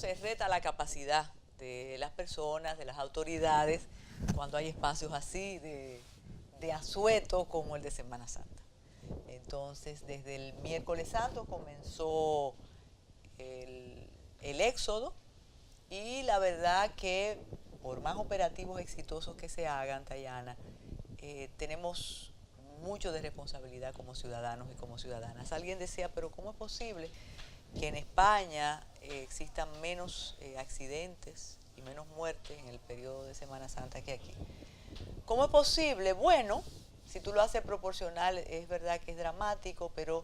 se reta la capacidad de las personas, de las autoridades, cuando hay espacios así de asueto como el de Semana Santa. Entonces, desde el miércoles santo comenzó el éxodo y la verdad que por más operativos exitosos que se hagan, Tayana, tenemos mucho de responsabilidad como ciudadanos y como ciudadanas. Alguien decía, pero ¿cómo es posible que en España existan menos accidentes y menos muertes en el periodo de Semana Santa que aquí? ¿Cómo es posible? Bueno, si tú lo haces proporcional, es verdad que es dramático, pero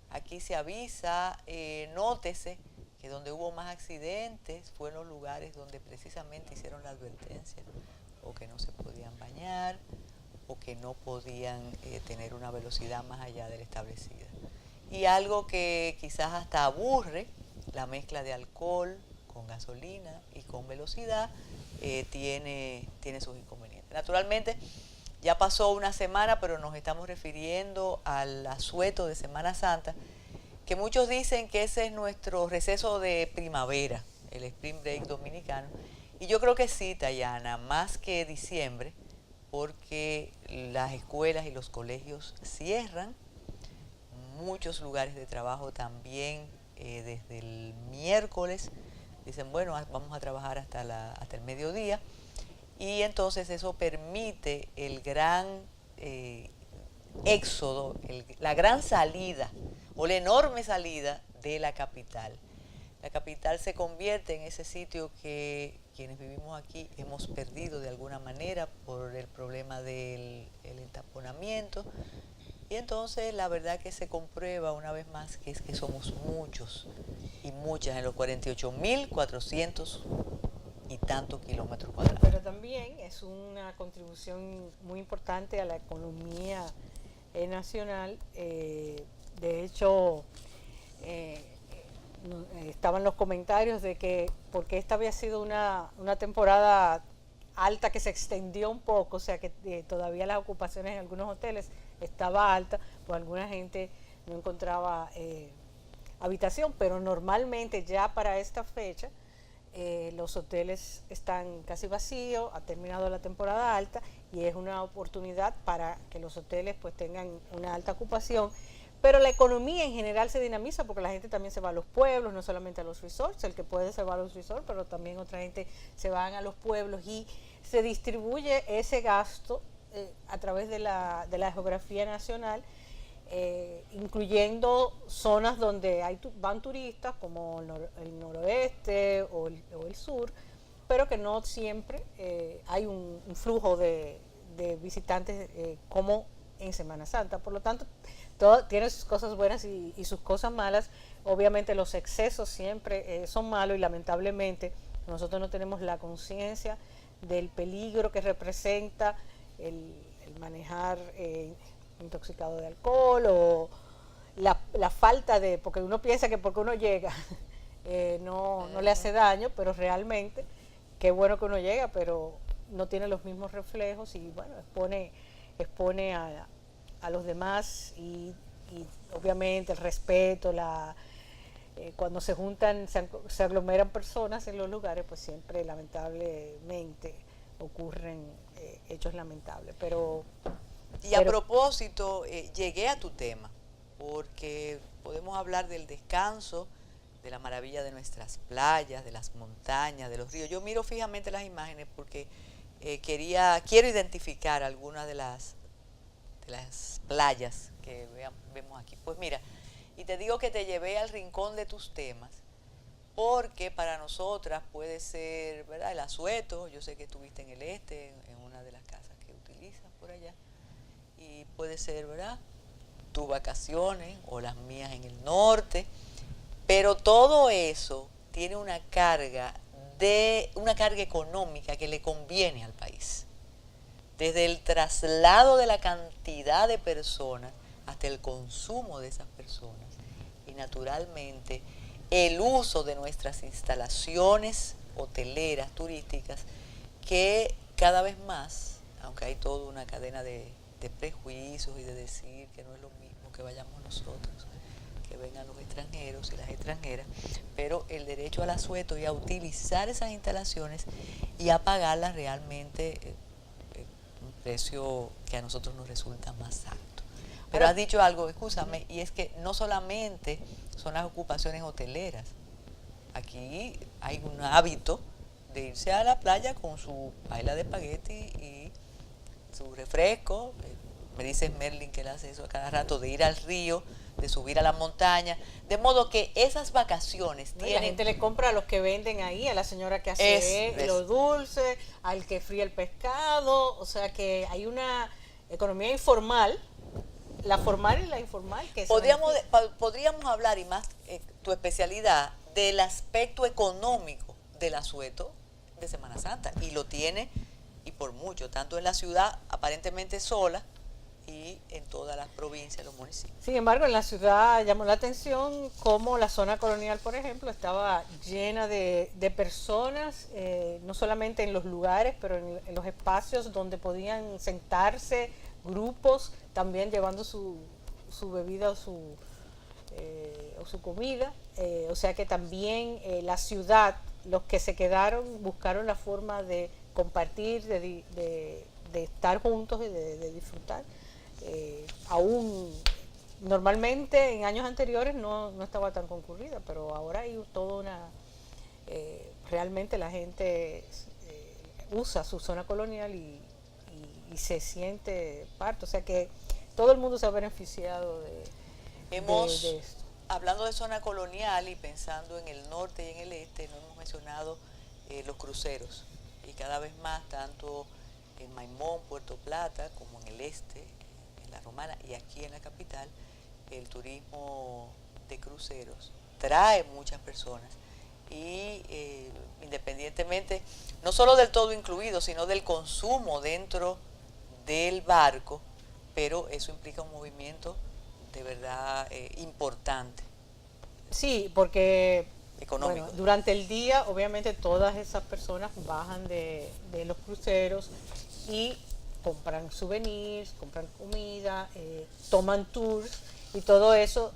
aquí se avisa, nótese que donde hubo más accidentes fue en los lugares donde precisamente hicieron la advertencia, o que no se podían bañar, o que no podían tener una velocidad más allá de la establecida. Y algo que quizás hasta aburre, la mezcla de alcohol con gasolina y con velocidad, tiene sus inconvenientes. Naturalmente, ya pasó una semana, pero nos estamos refiriendo al asueto de Semana Santa, que muchos dicen que ese es nuestro receso de primavera, el Spring Break dominicano. Y yo creo que sí, Tayana, más que diciembre, porque las escuelas y los colegios cierran, muchos lugares de trabajo también desde el miércoles dicen, bueno, vamos a trabajar hasta el mediodía, y entonces eso permite el gran éxodo, la gran salida o la enorme salida de la capital. La capital se convierte en ese sitio que quienes vivimos aquí hemos perdido de alguna manera por el problema del entaponamiento. Y entonces la verdad que se comprueba una vez más que es que somos muchos y muchas en los 48.400 y tantos kilómetros cuadrados. Pero también es una contribución muy importante a la economía nacional. De hecho, estaban los comentarios de que porque esta había sido una temporada alta que se extendió un poco, o sea que todavía las ocupaciones en algunos hoteles estaba alta, pues alguna gente no encontraba habitación, pero normalmente ya para esta fecha los hoteles están casi vacíos, ha terminado la temporada alta y es una oportunidad para que los hoteles pues tengan una alta ocupación, pero la economía en general se dinamiza porque la gente también se va a los pueblos, no solamente a los resorts, el que puede se va a los resorts, pero también otra gente se van a los pueblos y se distribuye ese gasto a través de la geografía nacional, incluyendo zonas donde van turistas como el noroeste o el sur, pero que no siempre hay un flujo de visitantes como en Semana Santa. Por lo tanto, todo tiene sus cosas buenas y sus cosas malas. Obviamente los excesos siempre son malos y lamentablemente nosotros no tenemos la conciencia del peligro que representa el manejar intoxicado de alcohol o la falta de, porque uno piensa que porque uno llega no le hace daño, pero realmente qué bueno que uno llega, pero no tiene los mismos reflejos y bueno, expone a los demás y obviamente el respeto, cuando se juntan, se aglomeran personas en los lugares, pues siempre lamentablemente ocurren hechos lamentables. Y a propósito, llegué a tu tema, porque podemos hablar del descanso, de la maravilla de nuestras playas, de las montañas, de los ríos. Yo miro fijamente las imágenes porque quiero identificar algunas de las playas que vemos aquí. Pues mira, y te digo que te llevé al rincón de tus temas, porque para nosotras puede ser, ¿verdad?, el asueto. Yo sé que estuviste en el este, en una de las casas que utilizas por allá, y puede ser, ¿verdad?, tus vacaciones o las mías en el norte, pero todo eso tiene una carga económica que le conviene al país. Desde el traslado de la cantidad de personas hasta el consumo de esas personas y naturalmente el uso de nuestras instalaciones hoteleras, turísticas, que cada vez más, aunque hay toda una cadena de prejuicios y de decir que no es lo mismo que vayamos nosotros, que vengan los extranjeros y las extranjeras, pero el derecho al asueto y a utilizar esas instalaciones y a pagarlas realmente un precio que a nosotros nos resulta más alto. Pero has dicho algo, escúchame, y es que no solamente son las ocupaciones hoteleras. Aquí hay un hábito de irse a la playa con su paila de espagueti y su refresco. Me dice Merlin que él hace eso a cada rato, de ir al río, de subir a la montaña. De modo que esas vacaciones ¿no? tienen... Y la gente le compra a los que venden ahí, a la señora que hace los dulces, al que fríe el pescado. O sea que hay una economía informal, la formal y la informal. Que podríamos hablar, y más tu especialidad, del aspecto económico del asueto de Semana Santa. Y lo tiene, y por mucho, tanto en la ciudad aparentemente sola, y en todas las provincias, los municipios. Sin embargo, en la ciudad llamó la atención cómo la zona colonial, por ejemplo, estaba llena de personas, no solamente en los lugares, pero en los espacios donde podían sentarse, grupos, también llevando su bebida o su comida. O sea que también la ciudad, los que se quedaron, buscaron la forma de compartir, de estar juntos y de disfrutar. Aún normalmente en años anteriores no estaba tan concurrida, pero ahora hay toda una... realmente la gente usa su zona colonial y se siente parte, o sea que todo el mundo se ha beneficiado de esto. Hablando de zona colonial y pensando en el norte y en el este, no hemos mencionado los cruceros, y cada vez más, tanto en Maimón, Puerto Plata, como en el este, en La Romana y aquí en la capital, el turismo de cruceros trae muchas personas y independientemente, no solo del todo incluido, sino del consumo dentro del barco, pero eso implica un movimiento de verdad importante. Sí, porque económico. Bueno, durante el día, obviamente, todas esas personas bajan de los cruceros y compran souvenirs, compran comida, toman tours y todo eso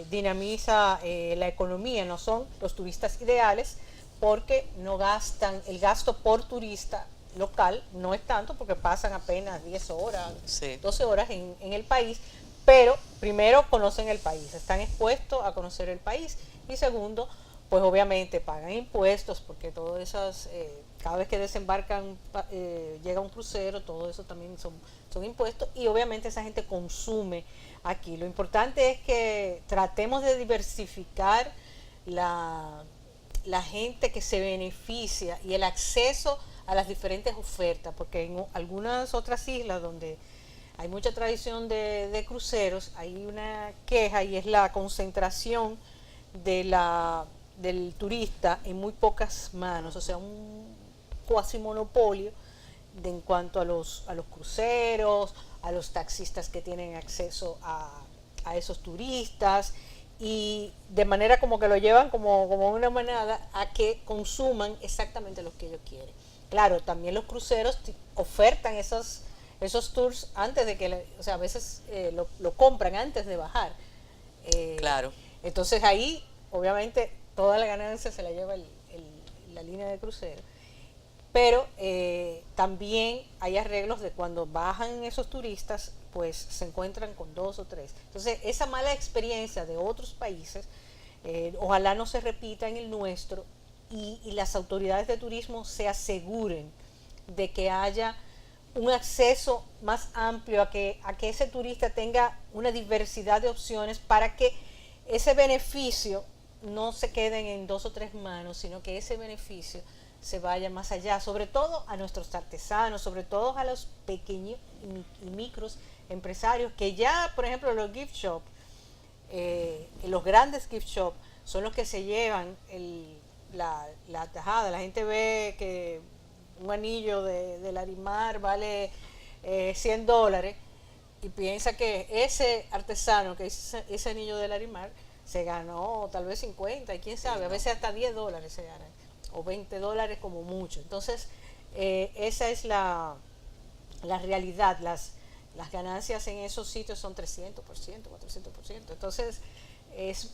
dinamiza la economía. No son los turistas ideales porque no gastan, el gasto por turista local no es tanto porque pasan apenas 10 horas, sí, 12 horas en el país, pero primero conocen el país, están expuestos a conocer el país y segundo, pues obviamente pagan impuestos porque todas esas, cada vez que desembarcan, llega un crucero, todo eso también son impuestos y obviamente esa gente consume aquí. Lo importante es que tratemos de diversificar la gente que se beneficia y el acceso a las diferentes ofertas, porque en algunas otras islas donde hay mucha tradición de cruceros, hay una queja y es la concentración del turista en muy pocas manos, o sea, un cuasi monopolio en cuanto a los cruceros, a los taxistas que tienen acceso a esos turistas y de manera como que lo llevan como una manada a que consuman exactamente lo que ellos quieren. Claro, también los cruceros ofertan esos tours antes de que, o sea, a veces lo compran antes de bajar. Claro. Entonces ahí, obviamente, toda la ganancia se la lleva la línea de crucero. Pero también hay arreglos de cuando bajan esos turistas, pues se encuentran con 2 o 3. Entonces, esa mala experiencia de otros países, ojalá no se repita en el nuestro y las autoridades de turismo se aseguren de que haya un acceso más amplio a que ese turista tenga una diversidad de opciones para que ese beneficio no se quede en 2 o 3 manos, sino que ese beneficio se vaya más allá, sobre todo a nuestros artesanos, sobre todo a los pequeños y micros empresarios que ya, por ejemplo, los gift shop, los grandes gift shop son los que se llevan la tajada. La gente ve que un anillo de Larimar vale $100 y piensa que ese artesano que hizo ese anillo de Larimar se ganó tal vez 50 y quién sabe, a veces hasta $10 se ganan o $20 como mucho. Entonces esa es la realidad. Las ganancias en esos sitios son 300%, 400%. Entonces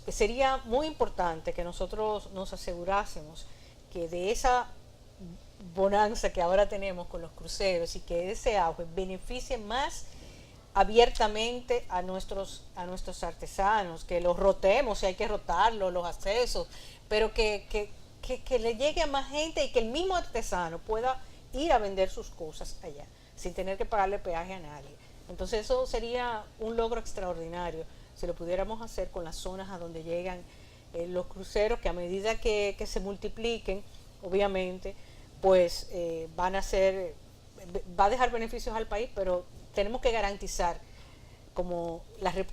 sería muy importante que nosotros nos asegurásemos que de esa bonanza que ahora tenemos con los cruceros y que ese auge beneficie más abiertamente a nuestros artesanos, que los rotemos si hay que rotarlos, los accesos, pero que le llegue a más gente y que el mismo artesano pueda ir a vender sus cosas allá, sin tener que pagarle peaje a nadie. Entonces eso sería un logro extraordinario, si lo pudiéramos hacer con las zonas a donde llegan los cruceros, que a medida que se multipliquen, obviamente, pues va a dejar beneficios al país, pero tenemos que garantizar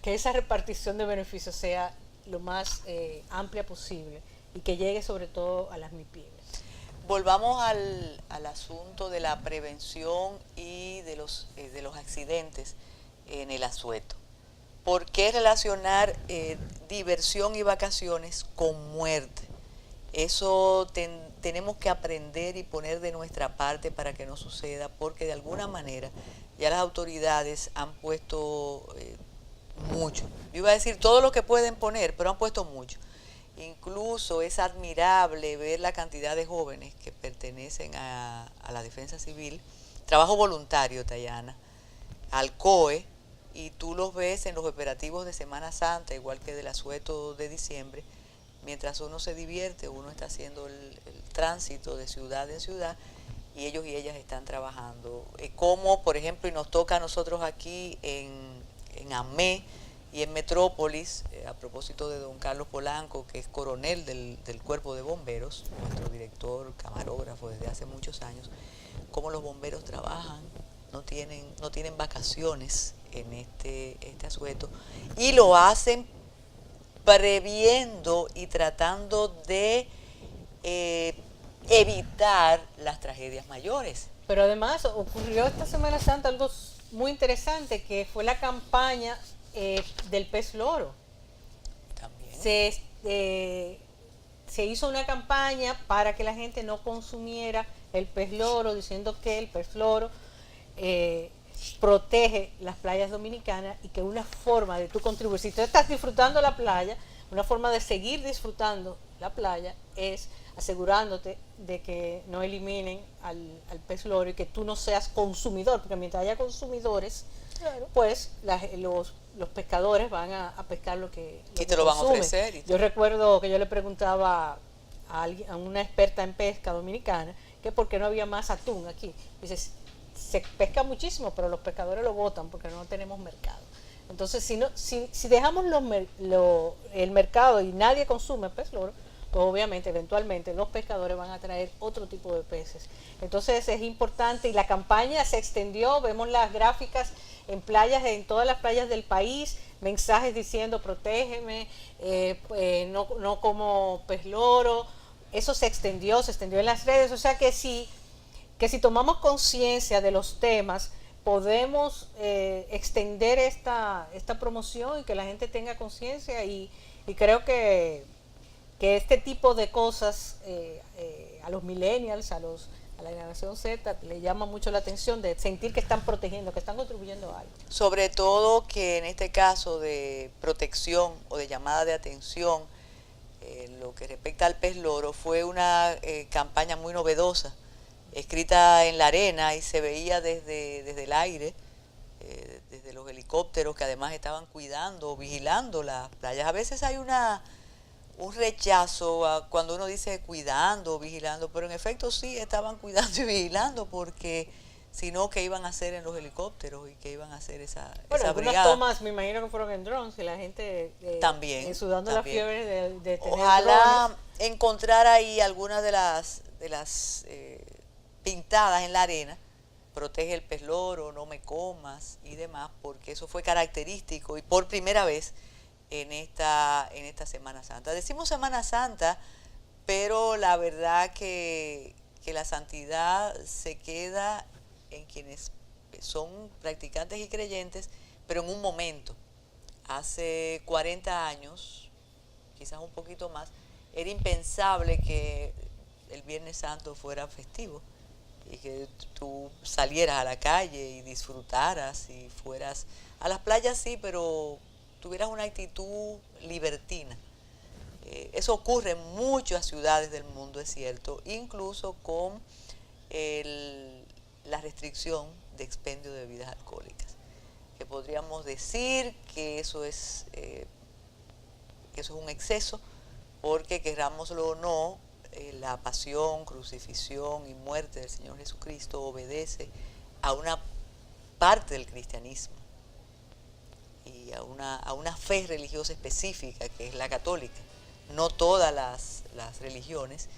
que esa repartición de beneficios sea lo más amplia posible y que llegue sobre todo a las MIPYMES. Volvamos al asunto de la prevención y de los accidentes en el asueto. ¿Por qué relacionar diversión y vacaciones con muerte? Eso tenemos que aprender y poner de nuestra parte para que no suceda, porque de alguna manera ya las autoridades han puesto mucho. Yo iba a decir todo lo que pueden poner, pero han puesto mucho. Incluso es admirable ver la cantidad de jóvenes que pertenecen a la Defensa Civil, trabajo voluntario, Tayana, al COE, y tú los ves en los operativos de Semana Santa, igual que del asueto de diciembre. Mientras uno se divierte, uno está haciendo el tránsito de ciudad en ciudad y ellos y ellas están trabajando. Como, por ejemplo, y nos toca a nosotros aquí en AME y en Metrópolis, a propósito de don Carlos Polanco, que es coronel del Cuerpo de Bomberos, nuestro director, camarógrafo desde hace muchos años, cómo los bomberos trabajan, no tienen vacaciones en este asueto, y lo hacen previendo y tratando de evitar las tragedias mayores. Pero además ocurrió esta Semana Santa algo muy interesante, que fue la campaña del pez loro. También. Se hizo una campaña para que la gente no consumiera el pez loro, diciendo que el pez loro protege las playas dominicanas y que una forma de tú contribuir, si tú estás disfrutando la playa, una forma de seguir disfrutando la playa es asegurándote de que no eliminen al pez loro y que tú no seas consumidor, porque mientras haya consumidores, claro, pues los pescadores van a pescar lo que y te lo van a ofrecer. Yo recuerdo que yo le preguntaba a una experta en pesca dominicana que por qué no había más atún aquí. Dice, se pesca muchísimo, pero los pescadores lo botan porque no tenemos mercado. Entonces, si dejamos el mercado y nadie consume pez loro, pues obviamente, eventualmente, los pescadores van a traer otro tipo de peces. Entonces es importante, y la campaña se extendió, vemos las gráficas en playas, en todas las playas del país, mensajes diciendo protégeme, no como pez loro. Eso se extendió en las redes, o sea que si tomamos conciencia de los temas, podemos extender esta promoción y que la gente tenga conciencia, y creo que este tipo de cosas a los millennials, a la generación Z, le llama mucho la atención de sentir que están protegiendo, que están contribuyendo a algo. Sobre todo que en este caso de protección o de llamada de atención, lo que respecta al pez loro, fue una campaña muy novedosa, escrita en la arena, y se veía desde el aire, desde los helicópteros que además estaban cuidando, vigilando las playas. A veces hay un rechazo cuando uno dice cuidando, vigilando, pero en efecto sí estaban cuidando y vigilando, porque si no, ¿qué iban a hacer en los helicópteros y qué iban a hacer esa algunas brigada? Tomas, me imagino que fueron en drones, y la gente también sudando la fiebre de tener ojalá drones. Encontrar ahí algunas de las pintadas en la arena, protege el pez loro, no me comas y demás, porque eso fue característico y por primera vez en esta Semana Santa. Decimos Semana Santa, pero la verdad que la santidad se queda en quienes son practicantes y creyentes, pero en un momento. Hace 40 años, quizás un poquito más, era impensable que el Viernes Santo fuera festivo y que tú salieras a la calle y disfrutaras y fueras a las playas, sí, pero tuvieras una actitud libertina. Eso ocurre en muchas ciudades del mundo, es cierto, incluso con la restricción de expendio de bebidas alcohólicas, que podríamos decir que eso es un exceso, porque querámoslo o no, la pasión, crucifixión y muerte del Señor Jesucristo obedece a una parte del cristianismo y a una fe religiosa específica, que es la católica. No todas las religiones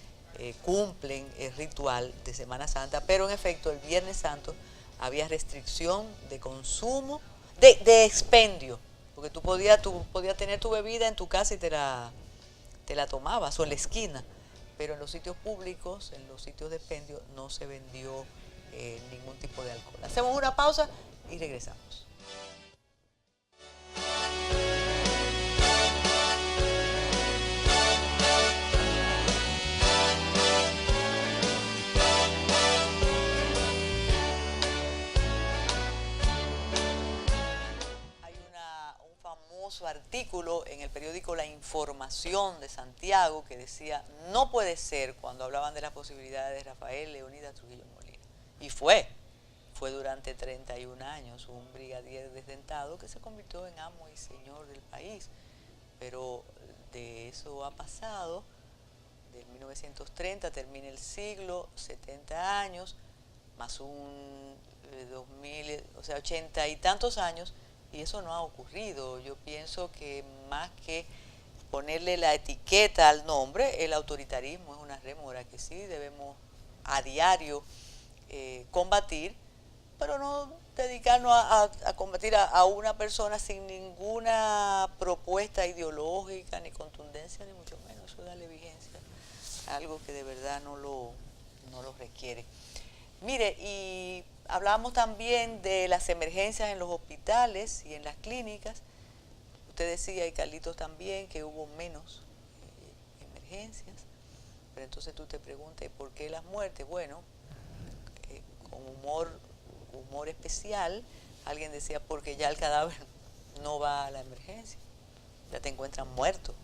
cumplen el ritual de Semana Santa, pero en efecto el Viernes Santo había restricción de consumo, de expendio, porque tú podías tener tu bebida en tu casa y te la tomabas, o en la esquina, pero en los sitios públicos, en los sitios de expendio, no se vendió ningún tipo de alcohol. Hacemos una pausa y regresamos. Famoso artículo en el periódico La Información de Santiago que decía: no puede ser, cuando hablaban de las posibilidades de Rafael Leónidas Trujillo Molina. Y fue durante 31 años un brigadier desdentado que se convirtió en amo y señor del país. Pero de eso ha pasado, del 1930 termina el siglo, 70 años, más un 2000, o sea, 80 y tantos años, y eso no ha ocurrido. Yo pienso que más que ponerle la etiqueta al nombre, el autoritarismo es una rémora que sí debemos a diario combatir, pero no dedicarnos a combatir a una persona sin ninguna propuesta ideológica, ni contundencia, ni mucho menos. Eso darle vigencia a algo que de verdad no lo requiere. Mire, y hablábamos también de las emergencias en los hospitales y en las clínicas. Usted decía, y Carlitos también, que hubo menos emergencias. Pero entonces tú te preguntas, ¿por qué las muertes? Bueno, con humor especial, alguien decía, porque ya el cadáver no va a la emergencia. Ya te encuentran muerto.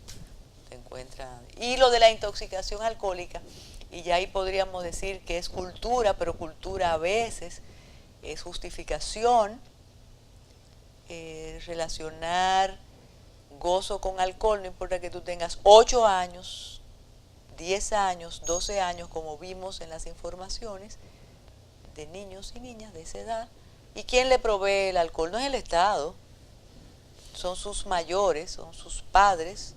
Y lo de la intoxicación alcohólica, y ya ahí podríamos decir que es cultura, pero cultura a veces es justificación, relacionar gozo con alcohol, no importa que tú tengas 8 años, 10 años, 12 años, como vimos en las informaciones, de niños y niñas de esa edad. ¿Y quién le provee el alcohol? No es el Estado, son sus mayores, son sus padres,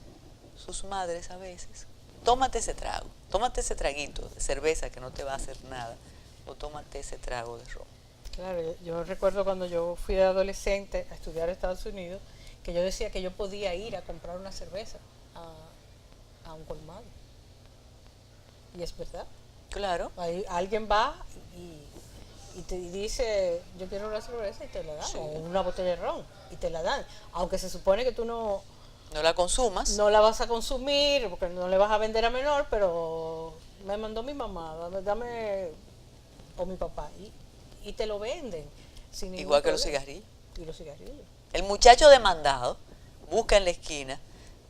sus madres a veces. Tómate ese trago, tómate ese traguito de cerveza que no te va a hacer nada, o tómate ese trago de ron. Claro, yo recuerdo cuando yo fui de adolescente a estudiar a Estados Unidos, que yo decía que yo podía ir a comprar una cerveza a un colmado. Y es verdad. Claro. Ahí alguien va y te dice, yo quiero una cerveza, y te la dan, sí. O una botella de ron, y te la dan. Aunque se supone que tú no la consumas. No la vas a consumir, porque no le vas a vender a menor, pero me mandó mi mamá, dame o mi papá, y te lo venden. Sin igual que problema. Los cigarrillos. Y los cigarrillos. El muchacho demandado busca en la esquina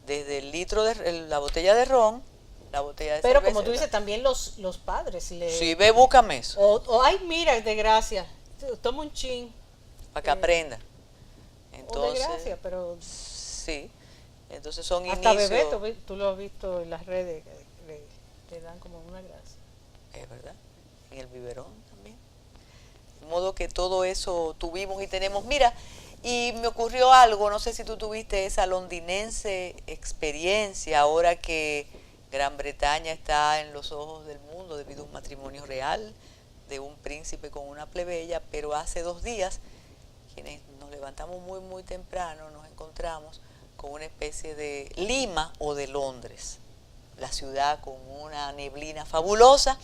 desde el litro de la botella de ron, la botella de pero cerveza. Pero como tú dices, también los padres le... Sí, ve, búscame eso. Ay, mira, desgracia, toma un chin. Para que aprenda. Entonces, o desgracia, pero... Sí. Entonces son hasta inicios. bebé, tú lo has visto en las redes, le dan como una grasa. Es verdad. En el biberón también. De modo que todo eso tuvimos y tenemos. Mira, y me ocurrió algo, no sé si tú tuviste esa londinense experiencia ahora que Gran Bretaña está en los ojos del mundo debido a un matrimonio real de un príncipe con una plebeya, pero hace 2 días, quienes nos levantamos muy, muy temprano, nos encontramos con una especie de Lima o de Londres, la ciudad con una neblina fabulosa,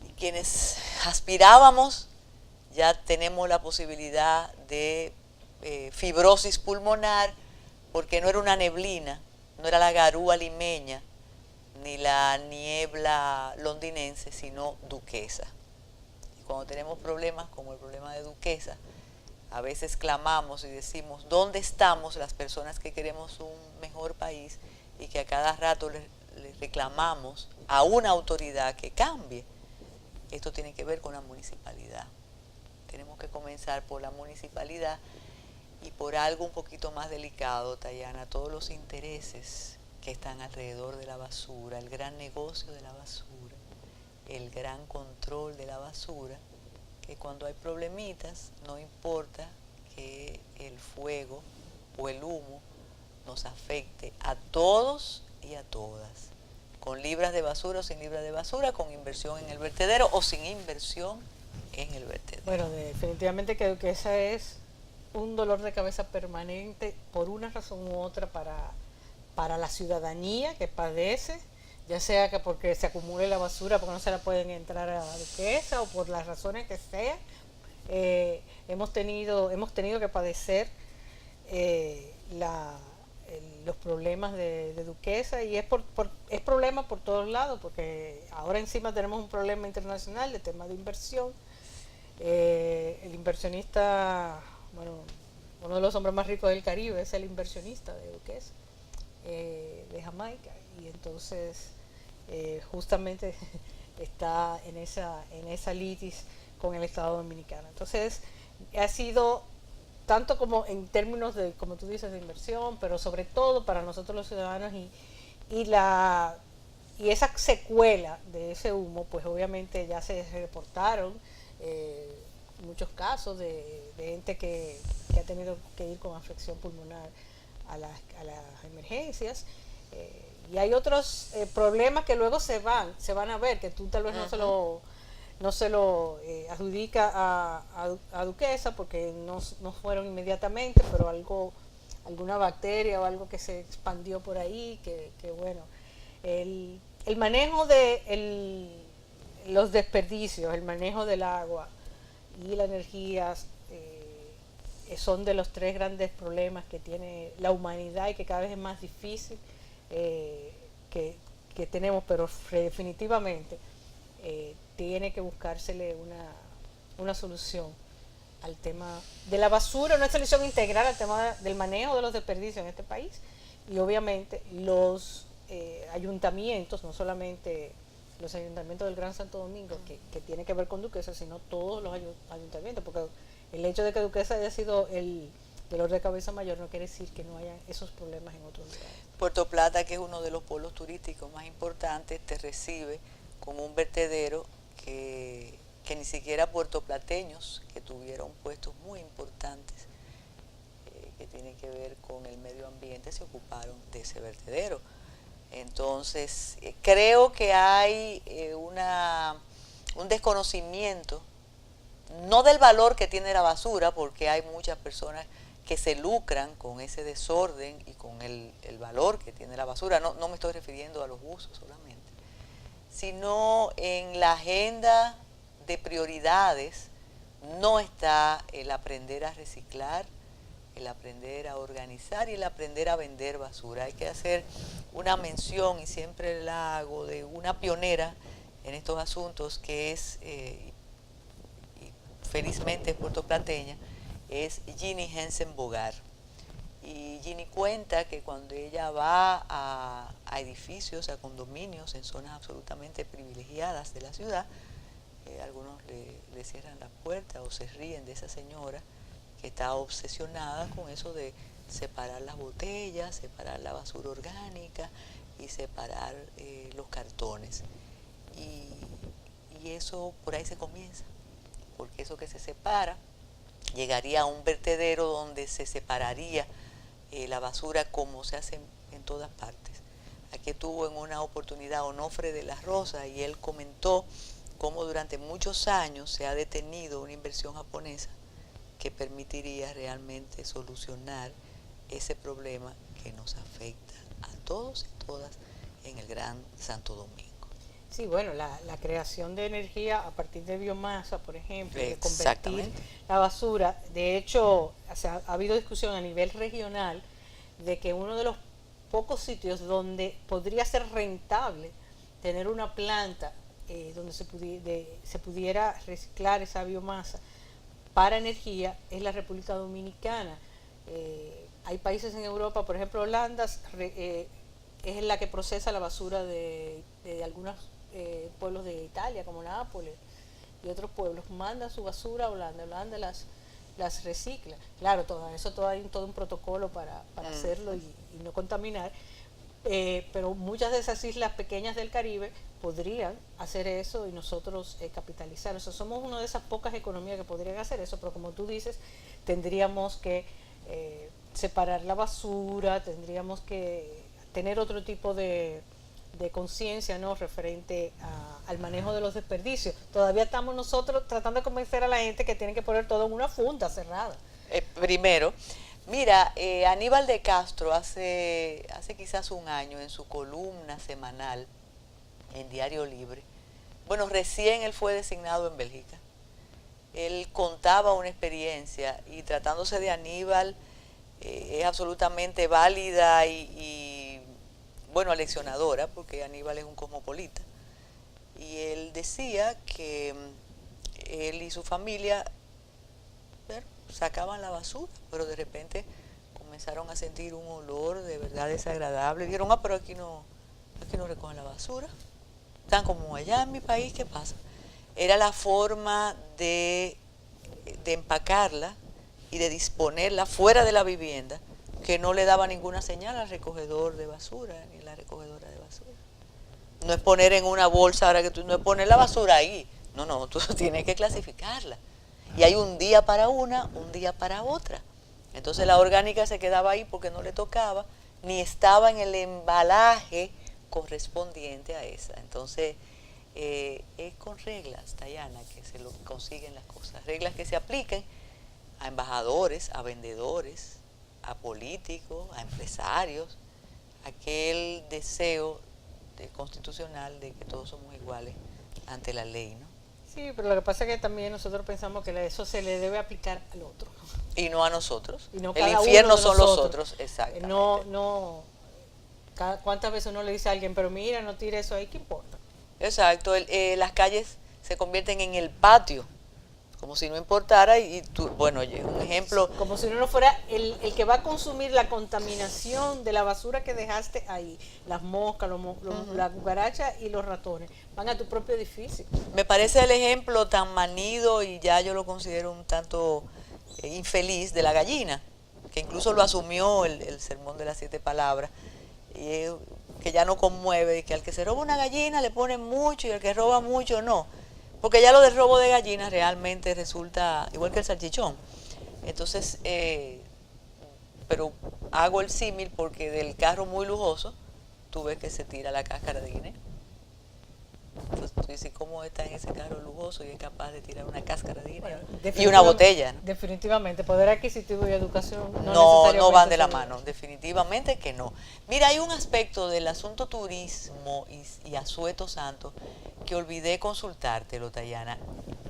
y quienes aspirábamos ya tenemos la posibilidad de fibrosis pulmonar, porque no era una neblina, no era la garúa limeña, ni la niebla londinense, sino Duquesa. Y cuando tenemos problemas como el problema de Duquesa, a veces clamamos y decimos, ¿dónde estamos las personas que queremos un mejor país? Y que a cada rato le reclamamos a una autoridad que cambie. Esto tiene que ver con la municipalidad. Tenemos que comenzar por la municipalidad y por algo un poquito más delicado, Tayana, todos los intereses que están alrededor de la basura, el gran negocio de la basura, el gran control de la basura, que cuando hay problemitas no importa que el fuego o el humo nos afecte a todos y a todas, con libras de basura o sin libras de basura, con inversión en el vertedero o sin inversión en el vertedero. Bueno, definitivamente creo que esa es un dolor de cabeza permanente por una razón u otra para la ciudadanía que padece, ya sea que porque se acumule la basura porque no se la pueden entrar a la Duquesa o por las razones que sea. Hemos tenido que padecer los problemas de Duquesa, y es problema por todos lados, porque ahora encima tenemos un problema internacional de tema de inversión. El inversionista, bueno, uno de los hombres más ricos del Caribe es el inversionista de Duquesa, de Jamaica, y entonces justamente está en esa litis con el Estado Dominicano. Entonces ha sido tanto como en términos de, como tú dices, de inversión, pero sobre todo para nosotros los ciudadanos, y esa secuela de ese humo, pues obviamente ya se reportaron muchos casos de gente que ha tenido que ir con afección pulmonar a las emergencias, y hay otros problemas que luego se van a ver, que tú tal vez no se lo adjudica a Duquesa porque no fueron inmediatamente, pero alguna bacteria o algo que se expandió por ahí, que bueno, el manejo de los desperdicios, el manejo del agua y la energía son de los tres grandes problemas que tiene la humanidad y que cada vez es más difícil que tenemos, pero definitivamente tiene que buscársele una solución al tema de la basura, una solución integral al tema del manejo de los desperdicios en este país, y obviamente los ayuntamientos, no solamente los ayuntamientos del Gran Santo Domingo, que tiene que ver con Duquesa, sino todos los ayuntamientos, porque el hecho de que Duquesa haya sido el dolor de cabeza mayor no quiere decir que no haya esos problemas en otros lugares. Puerto Plata, que es uno de los pueblos turísticos más importantes, te recibe con un vertedero que ni siquiera puertoplateños, que tuvieron puestos muy importantes que tienen que ver con el medio ambiente, se ocuparon de ese vertedero. Entonces, creo que hay un desconocimiento, no del valor que tiene la basura, porque hay muchas personas que se lucran con ese desorden y con el valor que tiene la basura. No me estoy refiriendo a los usos solamente, sino en la agenda de prioridades no está el aprender a reciclar, el aprender a organizar y el aprender a vender basura. Hay que hacer una mención, y siempre la hago, de una pionera en estos asuntos que es, y felizmente es puertoplateña, es Ginny Hensen Bogar. Y Ginny cuenta que cuando ella va a edificios, a condominios en zonas absolutamente privilegiadas de la ciudad, algunos le cierran la puerta o se ríen de esa señora que está obsesionada con eso de separar las botellas, separar la basura orgánica y separar los cartones. Y eso por ahí se comienza, porque eso que se separa llegaría a un vertedero donde se separaría la basura como se hace en todas partes. Aquí tuvo en una oportunidad Onofre de la Rosa y él comentó cómo durante muchos años se ha detenido una inversión japonesa que permitiría realmente solucionar ese problema que nos afecta a todos y todas en el Gran Santo Domingo. Sí, bueno, la creación de energía a partir de biomasa, por ejemplo, de convertir la basura. De hecho, ha habido discusión a nivel regional de que uno de los pocos sitios donde podría ser rentable tener una planta donde se pudiera reciclar esa biomasa para energía es la República Dominicana. Hay países en Europa, por ejemplo Holanda, es la que procesa la basura de algunos pueblos de Italia, como Nápoles y otros pueblos. Manda su basura a Holanda, Holanda las recicla. Claro, todo hay todo un protocolo para hacerlo y no contaminar, pero muchas de esas islas pequeñas del Caribe podrían hacer eso y nosotros capitalizar. O sea, somos una de esas pocas economías que podrían hacer eso, pero como tú dices, tendríamos que separar la basura, tendríamos que tener otro tipo de conciencia, ¿no?, referente al manejo de los desperdicios. Todavía estamos nosotros tratando de convencer a la gente que tienen que poner todo en una funda cerrada. Primero, mira, Aníbal de Castro hace quizás un año en su columna semanal en Diario Libre, bueno, recién él fue designado en Bélgica, él contaba una experiencia y tratándose de Aníbal es absolutamente válida y bueno, aleccionadora, porque Aníbal es un cosmopolita. Y él decía que él y su familia sacaban la basura, pero de repente comenzaron a sentir un olor de verdad desagradable. Dijeron, pero aquí no recogen la basura. Están como allá en mi país, ¿qué pasa? Era la forma de empacarla y de disponerla fuera de la vivienda, que no le daba ninguna señal al recogedor de basura ni a la recogedora de basura. No es poner en una bolsa, ahora que tú no es poner la basura ahí. No, tú tienes que clasificarla. Y hay un día para una, un día para otra. Entonces la orgánica se quedaba ahí porque no le tocaba, ni estaba en el embalaje correspondiente a esa. Entonces es con reglas, Dayana, que se lo consiguen las cosas. Reglas que se apliquen a embajadores, a vendedores, a políticos, a empresarios, aquel deseo constitucional de que todos somos iguales ante la ley, ¿no? Sí, pero lo que pasa es que también nosotros pensamos que eso se le debe aplicar al otro. Y no a nosotros. Y no el infierno son los otros, exactamente. ¿Cuántas veces uno le dice a alguien, pero mira, no tire eso ahí, ¿qué importa? Exacto, las calles se convierten en el patio, como si no importara y tú, bueno, oye, un ejemplo. Como si uno no fuera el que va a consumir la contaminación de la basura que dejaste ahí. Las moscas, las cucarachas y los ratones van a tu propio edificio. Me parece el ejemplo tan manido y ya yo lo considero un tanto infeliz de la gallina, que incluso lo asumió el sermón de las 7 palabras, y que ya no conmueve, y que al que se roba una gallina le ponen mucho y al que roba mucho no. Porque ya lo del robo de gallinas realmente resulta igual que el salchichón. Entonces, pero hago el símil porque del carro muy lujoso, tú ves que se tira la cáscara de guineo. Entonces tú dices, ¿cómo está en ese carro lujoso y es capaz de tirar una cáscara de guineo? Bueno, y una botella, ¿no? Definitivamente, poder adquisitivo y educación no van de la mano, definitivamente que no. Mira, hay un aspecto del asunto turismo y Asueto Santo que olvidé consultártelo, Dayana.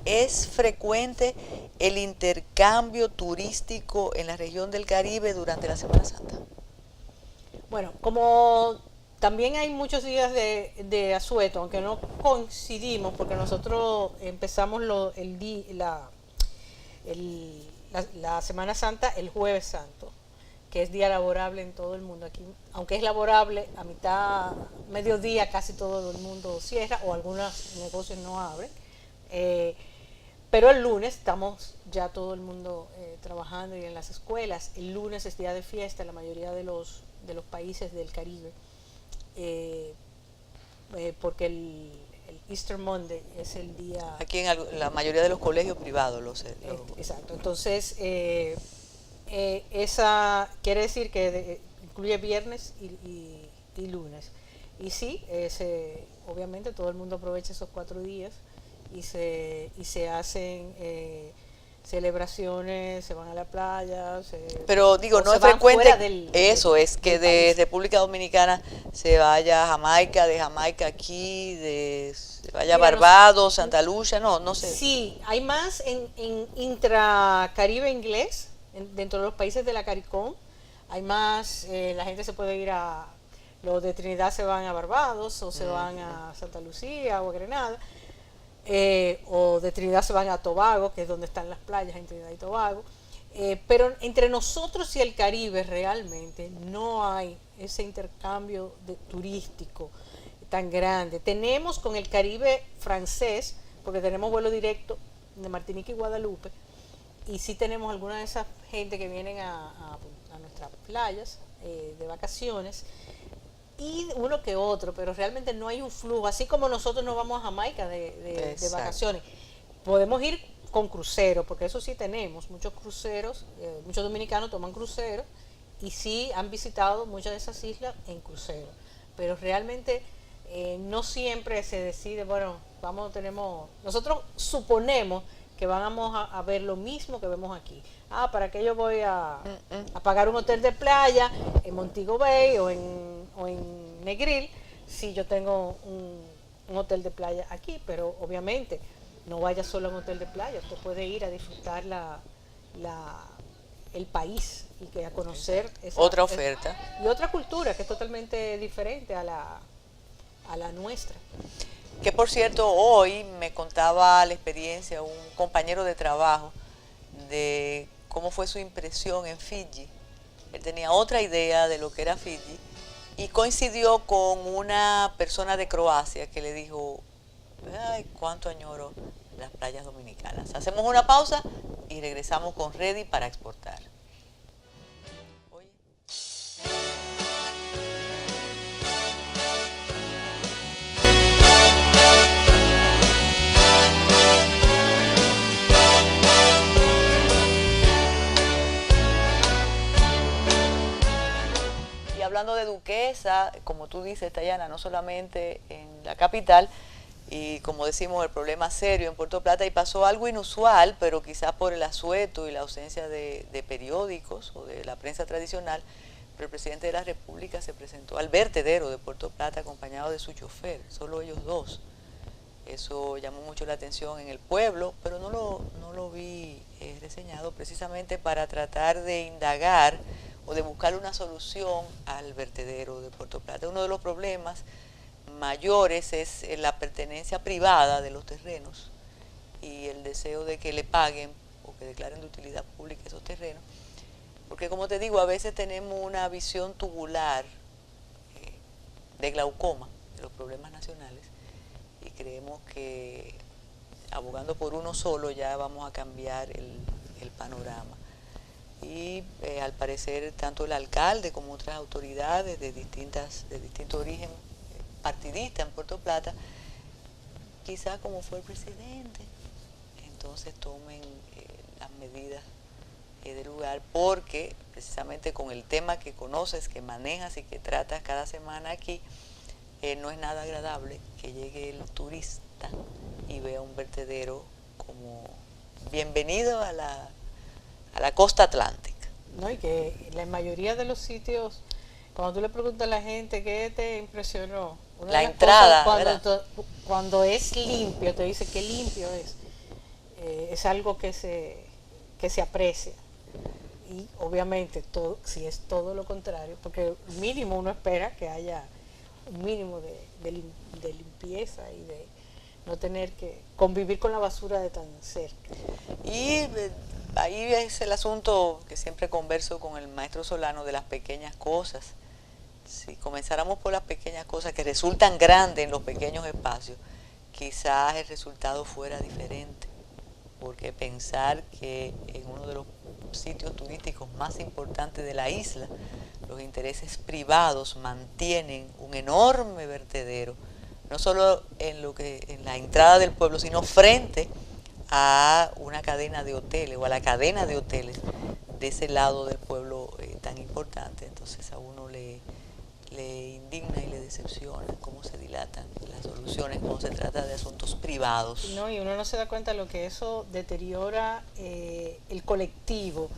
¿Es frecuente el intercambio turístico en la región del Caribe durante la Semana Santa? Bueno, como también hay muchos días de asueto, aunque no coincidimos, porque nosotros empezamos la Semana Santa el Jueves Santo, que es día laborable en todo el mundo. Aquí, aunque es laborable, a mediodía casi todo el mundo cierra o algunos negocios no abren. Pero el lunes estamos ya todo el mundo trabajando y en las escuelas. El lunes es día de fiesta en la mayoría de los países del Caribe. Porque el Easter Monday es el día... Aquí en la mayoría de los colegios privados lo sé. Exacto, entonces esa quiere decir que incluye viernes y lunes. Y sí, obviamente todo el mundo aprovecha esos 4 días y se hacen celebraciones, se van a la playa. Pero digo, no es frecuente eso, es que de República Dominicana se vaya a Jamaica, de Jamaica aquí, se vaya a Barbados, Santa Lucia, no sé. Sí, hay más en intracaribe inglés, dentro de los países de la CARICOM, hay más, la gente se puede ir los de Trinidad se van a Barbados o se van a Santa Lucía o a Grenada. o de Trinidad se van a Tobago, que es donde están las playas en Trinidad y Tobago. Pero entre nosotros y el Caribe realmente no hay ese intercambio turístico tan grande. Tenemos con el Caribe francés, porque tenemos vuelo directo de Martinica y Guadalupe, y sí tenemos alguna de esas gente que vienen a nuestras playas de vacaciones, y uno que otro, pero realmente no hay un flujo, así como nosotros nos vamos a Jamaica de vacaciones. Podemos ir con cruceros, porque eso sí tenemos, muchos cruceros, muchos dominicanos toman cruceros, y sí han visitado muchas de esas islas en crucero, pero realmente no siempre se decide, bueno, nosotros suponemos que vamos a ver lo mismo que vemos aquí. ¿Para qué yo voy a pagar un hotel de playa en Montego Bay o en Negril si yo tengo un hotel de playa aquí? Pero obviamente no vaya solo a un hotel de playa, usted puede ir a disfrutar el país y que a conocer otra oferta y otra cultura que es totalmente diferente a la nuestra. Que por cierto, hoy me contaba la experiencia un compañero de trabajo de cómo fue su impresión en Fiji. Él tenía otra idea de lo que era Fiji y coincidió con una persona de Croacia que le dijo, ay, cuánto añoro las playas dominicanas. Hacemos una pausa y regresamos con Ready para exportar. Oye. Y hablando de Duquesa, como tú dices, Tayana, no solamente en la capital, y como decimos, el problema serio en Puerto Plata, y pasó algo inusual, pero quizás por el asueto y la ausencia de periódicos o de la prensa tradicional, pero el presidente de la República se presentó al vertedero de Puerto Plata acompañado de su chofer, solo ellos dos. Eso llamó mucho la atención en el pueblo, pero no lo vi reseñado precisamente para tratar de indagar o de buscar una solución al vertedero de Puerto Plata. Uno de los problemas mayores es la pertenencia privada de los terrenos y el deseo de que le paguen o que declaren de utilidad pública esos terrenos, porque como te digo, a veces tenemos una visión tubular de glaucoma de los problemas nacionales y creemos que abogando por uno solo ya vamos a cambiar el panorama. Y al parecer tanto el alcalde como otras autoridades de distinto origen partidista en Puerto Plata, quizás como fue el presidente, entonces tomen las medidas del lugar, porque precisamente con el tema que conoces, que manejas y que tratas cada semana aquí, no es nada agradable que llegue el turista y vea un vertedero como bienvenido a la costa atlántica. No, y que la mayoría de los sitios, cuando tú le preguntas a la gente qué te impresionó, la entrada, cuando es limpio, te dice qué limpio es algo que se aprecia. Y obviamente si es todo lo contrario, porque mínimo uno espera que haya un mínimo de limpieza y de no tener que convivir con la basura de tan cerca. Y ahí es el asunto que siempre converso con el maestro Solano de las pequeñas cosas. Si comenzáramos por las pequeñas cosas que resultan grandes en los pequeños espacios, quizás el resultado fuera diferente, porque pensar que en uno de los sitios turísticos más importantes de la isla, los intereses privados mantienen un enorme vertedero, no solo en la entrada del pueblo, sino frente a una cadena de hoteles o a la cadena de hoteles de ese lado del pueblo tan importante. Entonces a uno le indigna y le decepciona cómo se dilatan las soluciones cuando se trata de asuntos privados. No, y uno no se da cuenta de lo que eso deteriora el colectivo,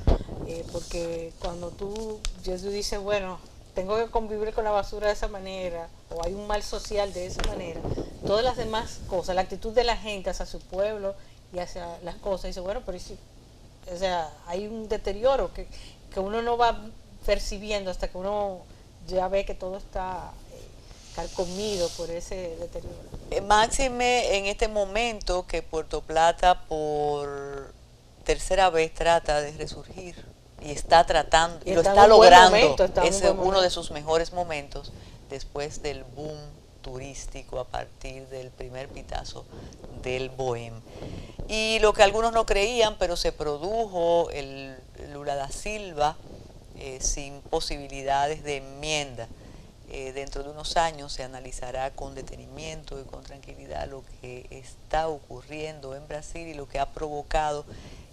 porque cuando tú dices, bueno, tengo que convivir con la basura de esa manera, o hay un mal social de esa manera, todas las demás cosas, la actitud de la gente hacia su pueblo y hacia las cosas, dice, bueno, pero o sea, hay un deterioro que uno no va percibiendo hasta que uno ya ve que todo está carcomido por ese deterioro. Máxime en este momento que Puerto Plata por tercera vez trata de resurgir y está tratando y lo está logrando. Es uno de sus mejores momentos después del boom turístico a partir del primer pitazo del Boom. Y lo que algunos no creían, pero se produjo el Lula da Silva sin posibilidades de enmienda. Dentro de unos años se analizará con detenimiento y con tranquilidad lo que está ocurriendo en Brasil y lo que ha provocado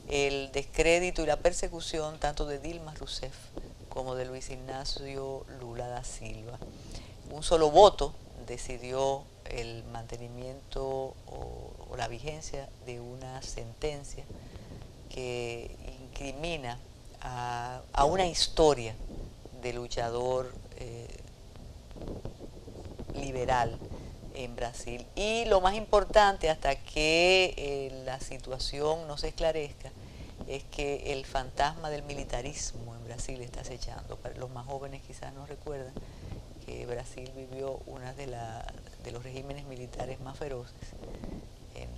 el descrédito y la persecución tanto de Dilma Rousseff como de Luis Ignacio Lula da Silva. Un solo voto decidió el mantenimiento o la vigencia de una sentencia que incrimina a una historia de luchador liberal en Brasil. Y lo más importante, hasta que la situación no se esclarezca, es que el fantasma del militarismo en Brasil está acechando. Para los más jóvenes quizás no recuerdan que Brasil vivió uno de los regímenes militares más feroces en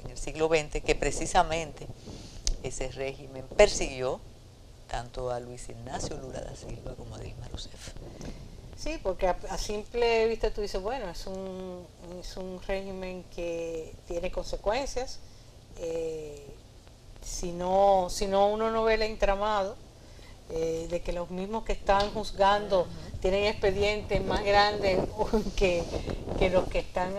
el siglo XX, que precisamente ese régimen persiguió tanto a Luis Ignacio Lula da Silva como a Dilma Rousseff. Sí, porque a simple vista tú dices, bueno, es un régimen que tiene consecuencias. Si no uno no ve el entramado de que los mismos que están juzgando tienen expedientes más grandes que los que están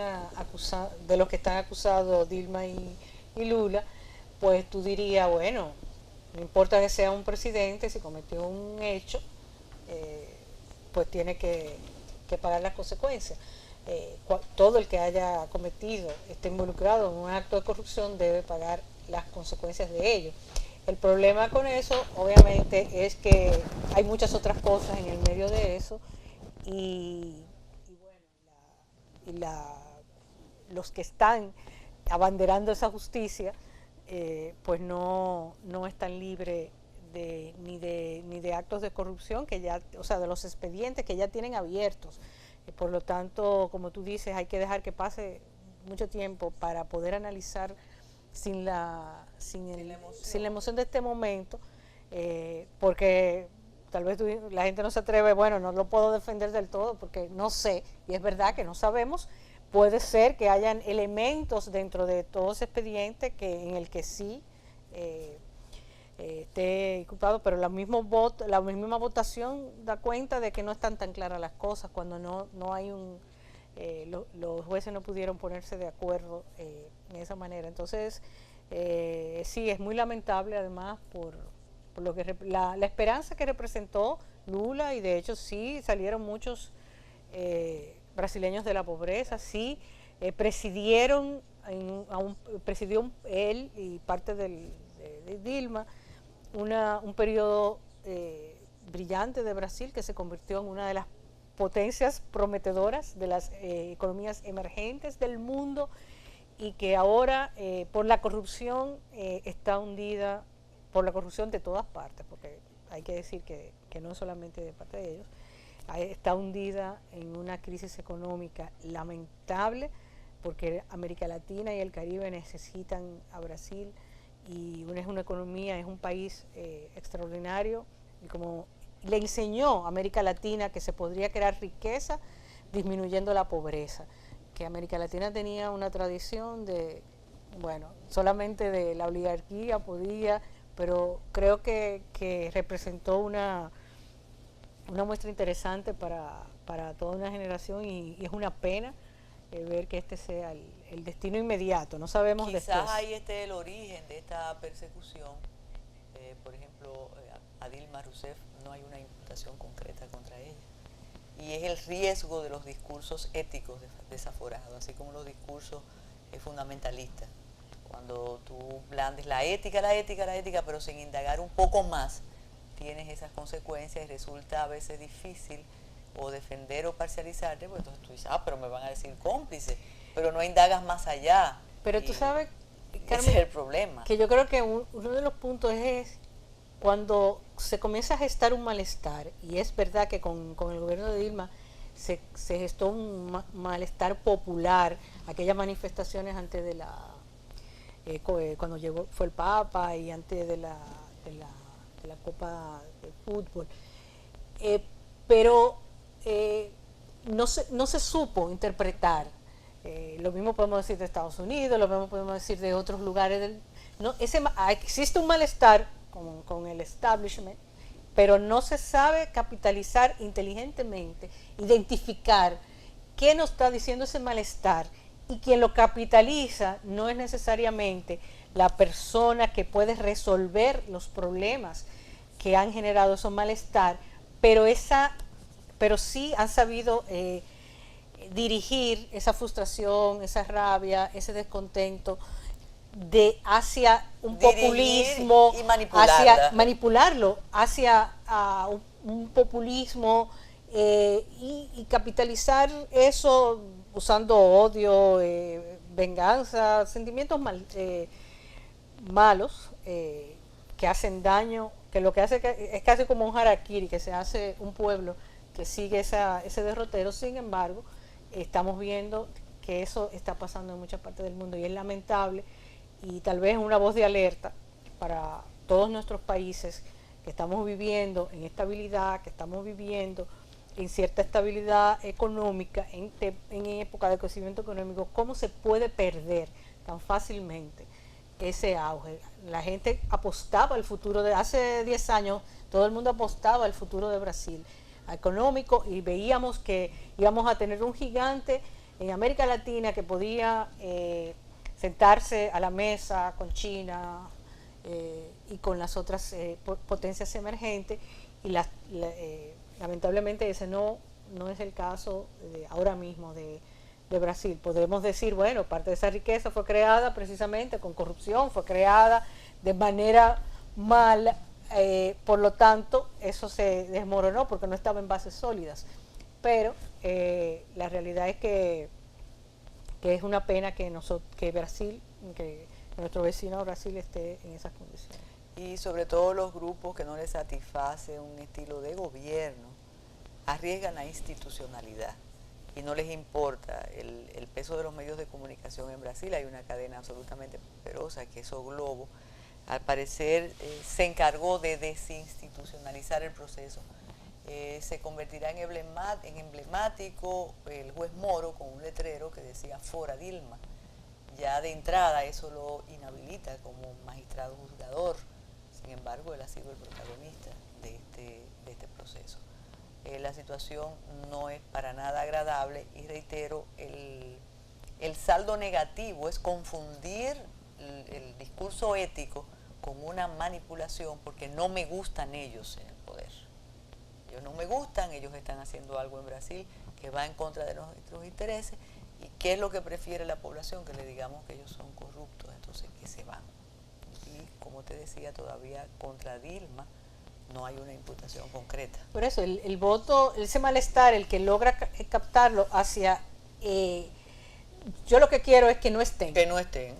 de los que están acusados Dilma y Lula, pues tú dirías, bueno, no importa que sea un presidente, si cometió un hecho, pues tiene que pagar las consecuencias. Todo el que haya cometido, esté involucrado en un acto de corrupción, debe pagar las consecuencias de ello. El problema con eso, obviamente, es que hay muchas otras cosas en el medio de eso los que están abanderando esa justicia, pues no están libres ni de actos de corrupción que ya, o sea, de los expedientes que ya tienen abiertos. Por lo tanto, como tú dices, hay que dejar que pase mucho tiempo para poder analizar sin la emoción de este momento, porque tal vez la gente no se atreve, bueno, no lo puedo defender del todo porque no sé, y es verdad que no sabemos. Puede ser que hayan elementos dentro de todo ese expediente en el que sí esté culpado, pero la misma votación da cuenta de que no están tan claras las cosas cuando no hay los jueces no pudieron ponerse de acuerdo en esa manera. Entonces, sí, es muy lamentable además por lo que la esperanza que representó Lula, y de hecho sí salieron muchos brasileños de la pobreza, sí presidió él y parte de Dilma un periodo brillante de Brasil, que se convirtió en una de las potencias prometedoras de las economías emergentes del mundo, y que ahora por la corrupción está hundida, por la corrupción de todas partes, porque hay que decir que no solamente de parte de ellos, está hundida en una crisis económica lamentable, porque América Latina y el Caribe necesitan a Brasil, y es una economía, es un país extraordinario, y como le enseñó a América Latina que se podría crear riqueza disminuyendo la pobreza, que América Latina tenía una tradición de, bueno, solamente de la oligarquía podía, pero creo que representó una muestra interesante para toda una generación, y es una pena ver que este sea el destino inmediato. No sabemos quizás después. Ahí esté el origen de esta persecución. Por ejemplo, a Dilma Rousseff no hay una imputación concreta contra ella, y es el riesgo de los discursos éticos desaforados, así como los discursos fundamentalistas. Cuando tú blandes la ética, pero sin indagar un poco más, tienes esas consecuencias y resulta a veces difícil o defender o parcializarte, pues entonces tú dices, pero me van a decir cómplice, pero no indagas más allá. Pero tú sabes, Carmen, ese es el problema. Que yo creo que uno de los puntos es cuando se comienza a gestar un malestar, y es verdad que con el gobierno de Dilma se gestó un malestar popular, aquellas manifestaciones antes de cuando fue el Papa y antes de la Copa de Fútbol. Pero no se supo interpretar. Lo mismo podemos decir de Estados Unidos, lo mismo podemos decir de otros lugares. Existe un malestar con el establishment, pero no se sabe capitalizar inteligentemente, identificar qué nos está diciendo ese malestar, y quien lo capitaliza no es necesariamente la persona que puede resolver los problemas que han generado ese malestar, pero sí han sabido dirigir esa frustración, esa rabia, ese descontento hacia un populismo, y manipularlo hacia un populismo y capitalizar eso usando odio, venganza, sentimientos malos que hacen daño, que lo que hace es casi como un harakiri que se hace un pueblo que sigue ese derrotero. Sin embargo, estamos viendo que eso está pasando en muchas partes del mundo y es lamentable, y tal vez una voz de alerta para todos nuestros países que estamos viviendo en estabilidad, que estamos viviendo en cierta estabilidad económica, en época de crecimiento económico. ¿Cómo se puede perder tan fácilmente ese auge? La gente apostaba al futuro de hace 10 años, todo el mundo apostaba al futuro de Brasil económico, y veíamos que íbamos a tener un gigante en América Latina que podía sentarse a la mesa con China y con las otras potencias emergentes, y lamentablemente ese no es el caso ahora mismo de Brasil. Podemos decir, bueno, parte de esa riqueza fue creada precisamente con corrupción, fue creada de manera mala, por lo tanto eso se desmoronó porque no estaba en bases sólidas. Pero la realidad es que es una pena que Brasil, que nuestro vecino Brasil esté en esas condiciones. Y sobre todo los grupos que no les satisface un estilo de gobierno arriesgan la institucionalidad y no les importa el peso de los medios de comunicación en Brasil. Hay una cadena absolutamente poderosa que es O Globo. Al parecer se encargó de desinstitucionalizar el proceso. Se convertirá en emblemático el juez Moro con un letrero que decía "Fora Dilma". Ya de entrada eso lo inhabilita como magistrado juzgador. Sin embargo, él ha sido el protagonista de este proceso. La situación no es para nada agradable y reitero, el saldo negativo es confundir el discurso ético con una manipulación, porque no me gustan ellos en el poder. Ellos no me gustan, ellos están haciendo algo en Brasil que va en contra de nuestros intereses. ¿Y qué es lo que prefiere la población? Que le digamos que ellos son corruptos, entonces que se van. Y como te decía, todavía contra Dilma no hay una imputación concreta. Por eso el voto, ese malestar, el que logra captarlo hacia yo lo que quiero es que no estén. Que no estén.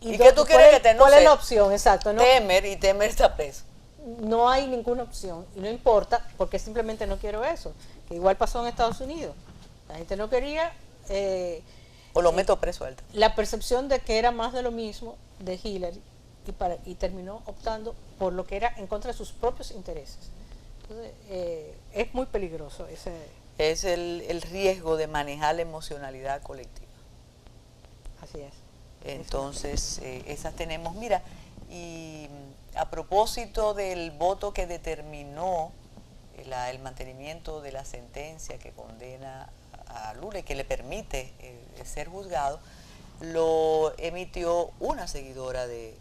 ¿Y qué tú quieres que estén? ¿Cuál es la opción? Exacto. ¿No? Temer, y Temer está preso. No hay ninguna opción y no importa, porque simplemente no quiero eso. Que igual pasó en Estados Unidos. La gente no quería... o lo meto preso alto. La percepción de que era más de lo mismo de Hillary y terminó optando por lo que era en contra de sus propios intereses. Entonces, es muy peligroso ese... Es el riesgo de manejar la emocionalidad colectiva. Así es. Entonces, esas tenemos. Mira, y a propósito del voto que determinó el mantenimiento de la sentencia que condena a Lula y que le permite ser juzgado, lo emitió una seguidora de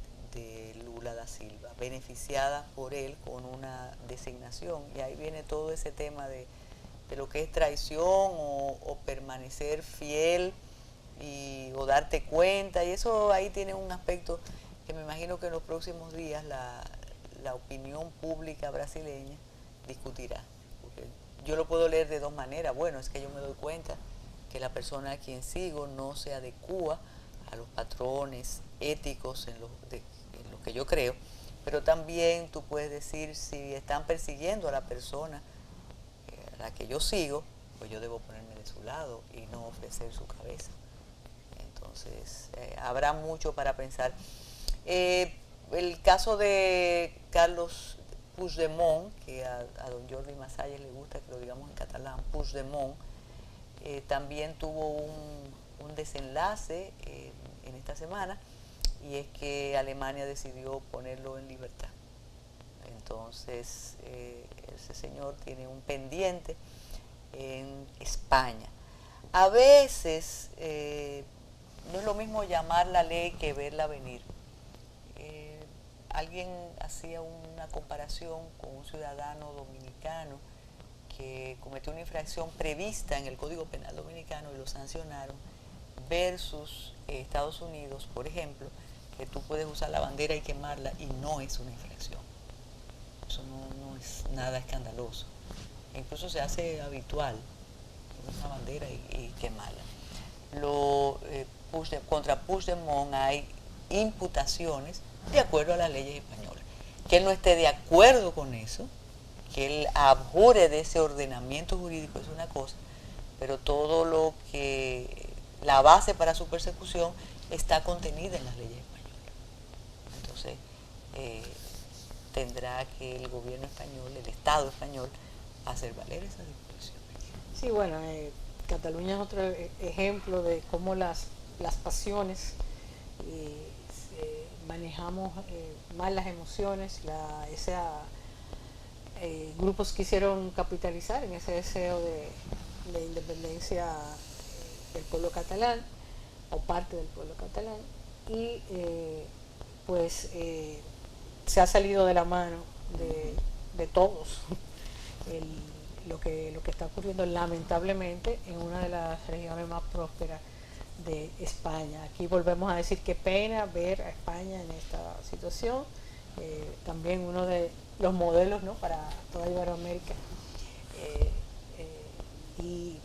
Lula da Silva, beneficiada por él con una designación. Y ahí viene todo ese tema de lo que es traición o permanecer fiel o darte cuenta, y eso ahí tiene un aspecto que me imagino que en los próximos días la opinión pública brasileña discutirá. Porque yo lo puedo leer de dos maneras. Bueno, es que yo me doy cuenta que la persona a quien sigo no se adecúa a los patrones éticos en los que yo creo, pero también tú puedes decir, si están persiguiendo a la persona a la que yo sigo, pues yo debo ponerme de su lado y no ofrecer su cabeza. Entonces, habrá mucho para pensar. El caso de Carlos Puigdemont, que a don Jordi Masalles le gusta que lo digamos en catalán, Puigdemont, también tuvo un desenlace en esta semana, y es que Alemania decidió ponerlo en libertad. Entonces, ese señor tiene un pendiente en España. A veces no es lo mismo llamar la ley que verla venir. Alguien hacía una comparación con un ciudadano dominicano que cometió una infracción prevista en el Código Penal dominicano y lo sancionaron, versus Estados Unidos, por ejemplo, que tú puedes usar la bandera y quemarla y no es una infracción. Eso no es nada escandaloso. E incluso se hace habitual una bandera y quemarla. Contra Puigdemont hay imputaciones de acuerdo a las leyes españolas. Que él no esté de acuerdo con eso, que él abjure de ese ordenamiento jurídico es una cosa, pero todo lo que la base para su persecución está contenida en las leyes españolas. Entonces, tendrá que el gobierno español, el Estado español, hacer valer esa disposición. Sí, bueno, Cataluña es otro ejemplo de cómo las pasiones, manejamos mal las emociones. Grupos quisieron capitalizar en ese deseo de independencia del pueblo catalán, o parte del pueblo catalán, y se ha salido de la mano de todos lo que está ocurriendo lamentablemente en una de las regiones más prósperas de España. Aquí volvemos a decir qué pena ver a España en esta situación, también uno de los modelos, ¿no?, para toda Iberoamérica, y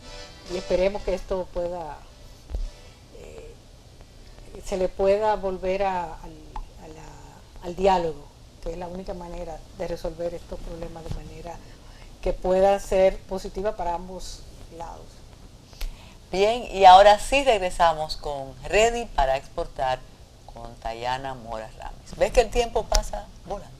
esperemos que esto se le pueda volver al diálogo, que es la única manera de resolver estos problemas de manera que pueda ser positiva para ambos lados. Bien, y ahora sí regresamos con Ready para Exportar con Tayana Mora Ramis. ¿Ves que el tiempo pasa volando?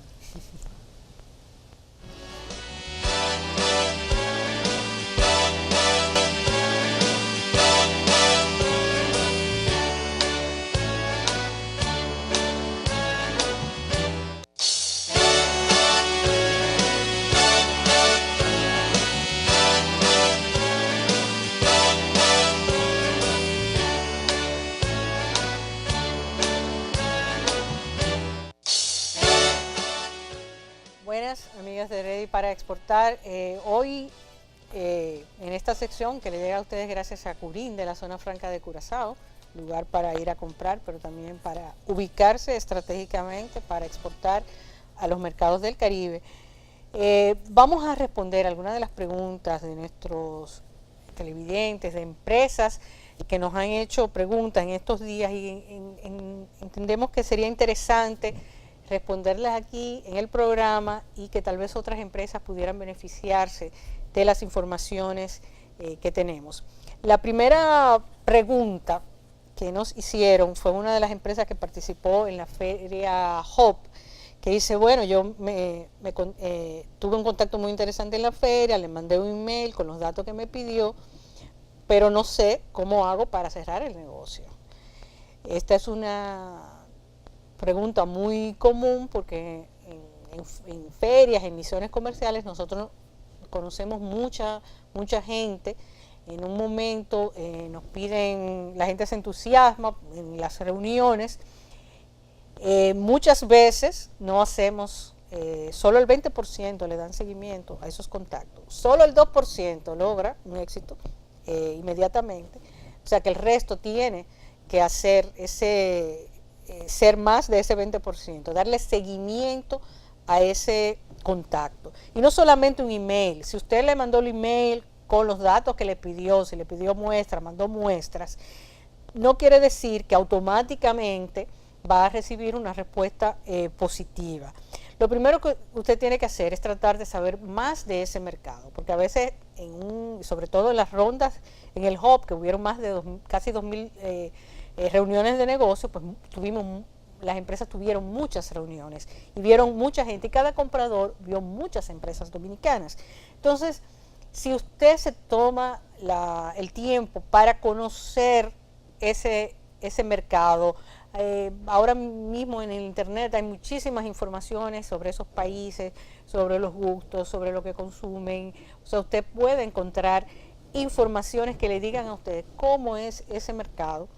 Buenas, amigas de Ready para Exportar. Hoy, en esta sección que le llega a ustedes gracias a Curín de la Zona Franca de Curazao, lugar para ir a comprar, pero también para ubicarse estratégicamente para exportar a los mercados del Caribe. Vamos a responder algunas de las preguntas de nuestros televidentes, de empresas que nos han hecho preguntas en estos días, y entendemos que sería interesante responderlas aquí en el programa y que tal vez otras empresas pudieran beneficiarse de las informaciones que tenemos. La primera pregunta que nos hicieron fue una de las empresas que participó en la feria HOP, que dice, bueno, yo tuve un contacto muy interesante en la feria, le mandé un email con los datos que me pidió, pero no sé cómo hago para cerrar el negocio. Esta es una pregunta muy común porque en ferias, en misiones comerciales, nosotros conocemos mucha gente. En un momento nos piden, la gente se entusiasma en las reuniones. Muchas veces no hacemos, solo el 20% le dan seguimiento a esos contactos. Solo el 2% logra un éxito inmediatamente. O sea que el resto tiene que hacer ser más de ese 20%, darle seguimiento a ese contacto. Y no solamente un email. Si usted le mandó el email con los datos que le pidió, si le pidió muestras, mandó muestras, no quiere decir que automáticamente va a recibir una respuesta positiva. Lo primero que usted tiene que hacer es tratar de saber más de ese mercado, porque a veces, sobre todo en las rondas, en el hub, que hubieron más de casi 2.000 reuniones de negocio, pues las empresas tuvieron muchas reuniones y vieron mucha gente, y cada comprador vio muchas empresas dominicanas. Entonces, si usted se toma el tiempo para conocer ese mercado, ahora mismo en el internet hay muchísimas informaciones sobre esos países, sobre los gustos, sobre lo que consumen. O sea, usted puede encontrar informaciones que le digan a usted cómo es ese mercado,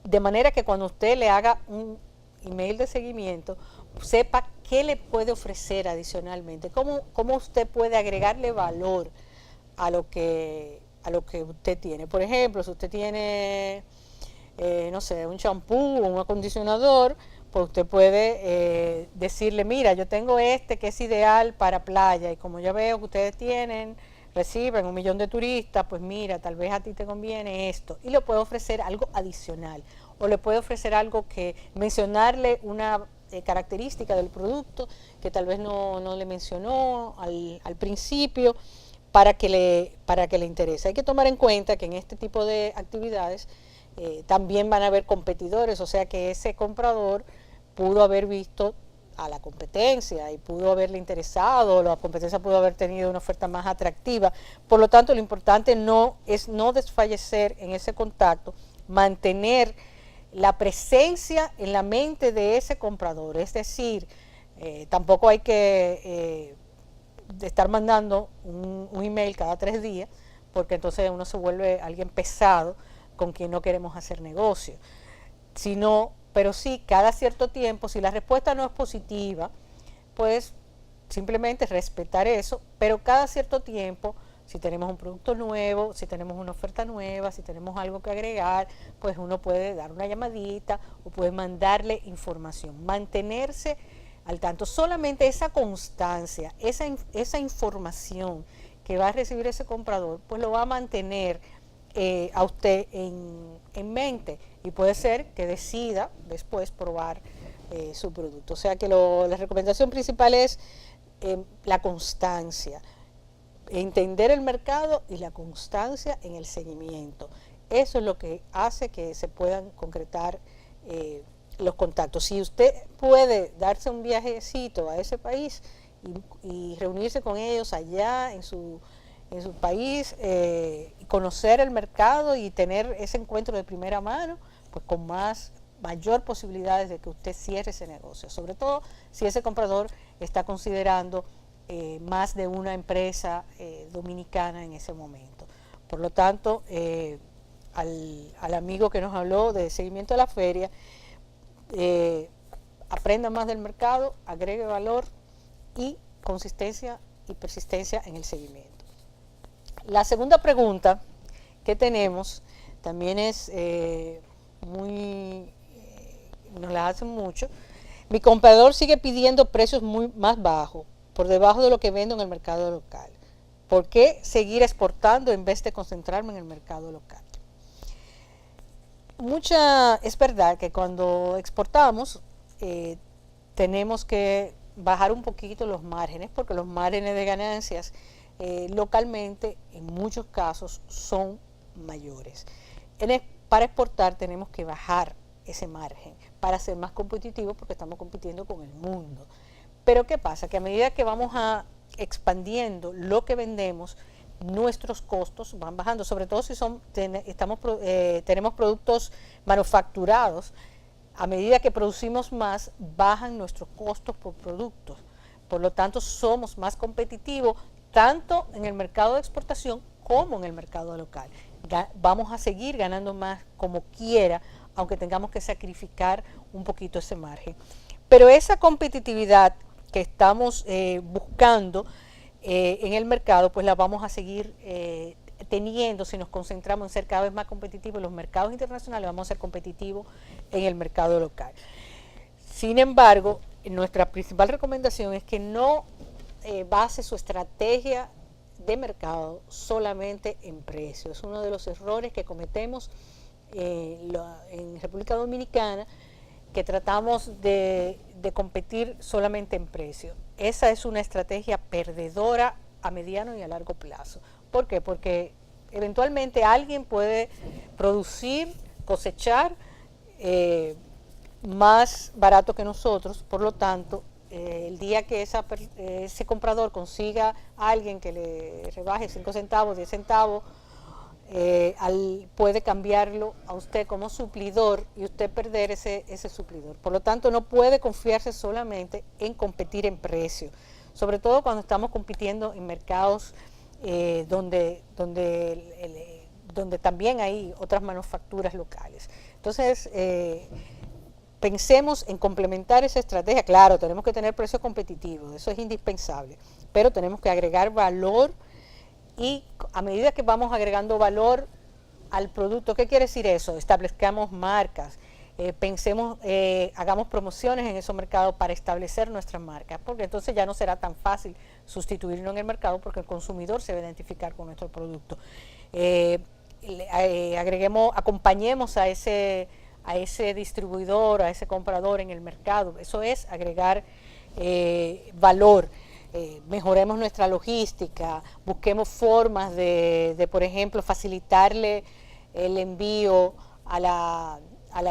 de manera que cuando usted le haga un email de seguimiento, sepa qué le puede ofrecer adicionalmente, cómo usted puede agregarle valor a lo que usted tiene. Por ejemplo, si usted tiene, no sé, un champú o un acondicionador, pues usted puede decirle, mira, yo tengo este que es ideal para playa, y como ya veo que ustedes reciben 1 millón de turistas, pues mira, tal vez a ti te conviene esto, y le puede ofrecer algo adicional, o le puede ofrecer algo mencionarle una característica del producto que tal vez no le mencionó al principio, para que le interese. Hay que tomar en cuenta que en este tipo de actividades también van a haber competidores, o sea que ese comprador pudo haber visto a la competencia y pudo haberle interesado, la competencia pudo haber tenido una oferta más atractiva. Por lo tanto, lo importante es no desfallecer en ese contacto, mantener la presencia en la mente de ese comprador. Es decir, tampoco hay que estar mandando un email cada 3 días, porque entonces uno se vuelve alguien pesado con quien no queremos hacer negocio. Pero sí, cada cierto tiempo, si la respuesta no es positiva, pues simplemente respetar eso, pero cada cierto tiempo, si tenemos un producto nuevo, si tenemos una oferta nueva, si tenemos algo que agregar, pues uno puede dar una llamadita o puede mandarle información, mantenerse al tanto. Solamente esa constancia, esa información que va a recibir ese comprador, pues lo va a mantener a usted en mente, y puede ser que decida después probar su producto. O sea que la recomendación principal es la constancia, entender el mercado y la constancia en el seguimiento. Eso es lo que hace que se puedan concretar los contactos. Si usted puede darse un viajecito a ese país y reunirse con ellos allá en su país, conocer el mercado y tener ese encuentro de primera mano, pues con mayor posibilidades de que usted cierre ese negocio, sobre todo si ese comprador está considerando más de una empresa dominicana en ese momento. Por lo tanto, al amigo que nos habló de seguimiento de la feria, aprenda más del mercado, agregue valor y consistencia y persistencia en el seguimiento. La segunda pregunta que tenemos también es nos la hacen mucho. Mi comprador sigue pidiendo precios más bajos, por debajo de lo que vendo en el mercado local. ¿Por qué seguir exportando en vez de concentrarme en el mercado local? Es verdad que cuando exportamos tenemos que bajar un poquito los márgenes, porque los márgenes de ganancias localmente en muchos casos son mayores. Para exportar tenemos que bajar ese margen para ser más competitivos, porque estamos compitiendo con el mundo. Pero ¿qué pasa? Que a medida que vamos expandiendo lo que vendemos, nuestros costos van bajando, sobre todo si tenemos productos manufacturados. A medida que producimos más, bajan nuestros costos por productos. Por lo tanto, somos más competitivos tanto en el mercado de exportación como en el mercado local. Vamos a seguir ganando más como quiera, aunque tengamos que sacrificar un poquito ese margen. Pero esa competitividad que estamos buscando en el mercado, pues la vamos a seguir teniendo si nos concentramos en ser cada vez más competitivos en los mercados internacionales. Vamos a ser competitivos en el mercado local. Sin embargo, nuestra principal recomendación es que no base su estrategia de mercado solamente en precio. Es uno de los errores que cometemos en República Dominicana, que tratamos de competir solamente en precio. Esa es una estrategia perdedora a mediano y a largo plazo. ¿Por qué? Porque eventualmente alguien puede producir, cosechar más barato que nosotros, por lo tanto, el día que ese comprador consiga a alguien que le rebaje 5 centavos, 10 centavos, puede cambiarlo a usted como suplidor y usted perder ese suplidor. Por lo tanto, no puede confiarse solamente en competir en precio, sobre todo cuando estamos compitiendo en mercados donde también hay otras manufacturas locales. Entonces, pensemos en complementar esa estrategia. Claro, tenemos que tener precios competitivos, eso es indispensable, pero tenemos que agregar valor y a medida que vamos agregando valor al producto, ¿qué quiere decir eso? Establezcamos marcas, hagamos promociones en esos mercados para establecer nuestras marcas, porque entonces ya no será tan fácil sustituirlo en el mercado porque el consumidor se va a identificar con nuestro producto. Acompañemos a ese distribuidor, a ese comprador en el mercado. Eso es agregar valor. Mejoremos nuestra logística, busquemos formas de, por ejemplo, facilitarle el envío a la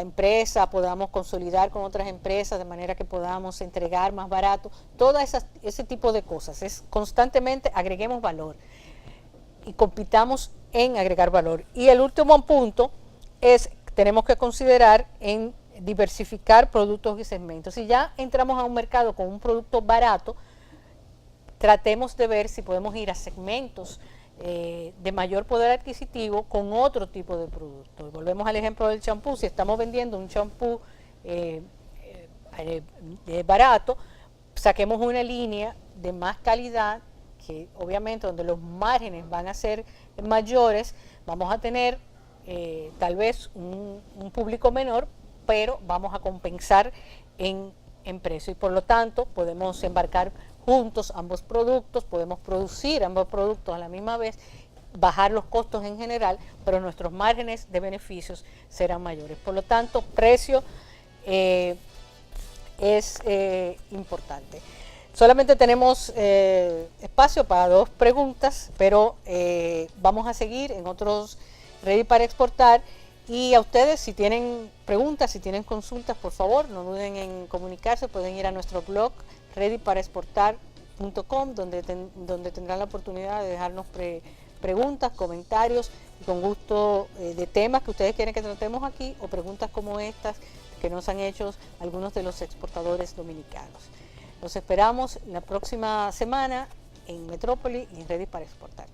empresa, podamos consolidar con otras empresas de manera que podamos entregar más barato. Todo ese tipo de cosas. Es constantemente agreguemos valor y compitamos en agregar valor. Y el último punto es tenemos que considerar en diversificar productos y segmentos. Si ya entramos a un mercado con un producto barato, tratemos de ver si podemos ir a segmentos de mayor poder adquisitivo con otro tipo de producto. Volvemos al ejemplo del champú. Si estamos vendiendo un champú barato, saquemos una línea de más calidad, que obviamente donde los márgenes van a ser mayores, vamos a tener tal vez un público menor, pero vamos a compensar en precio y por lo tanto podemos embarcar juntos ambos productos, podemos producir ambos productos a la misma vez, bajar los costos en general, pero nuestros márgenes de beneficios serán mayores. Por lo tanto, precio es importante. Solamente tenemos espacio para 2 preguntas, pero vamos a seguir en otros Ready para Exportar. Y a ustedes, si tienen preguntas, si tienen consultas, por favor, no duden en comunicarse. Pueden ir a nuestro blog readyparaexportar.com, donde tendrán la oportunidad de dejarnos preguntas, comentarios, y con gusto de temas que ustedes quieren que tratemos aquí, o preguntas como estas que nos han hecho algunos de los exportadores dominicanos. Los esperamos la próxima semana en Metrópoli y en Ready para Exportar.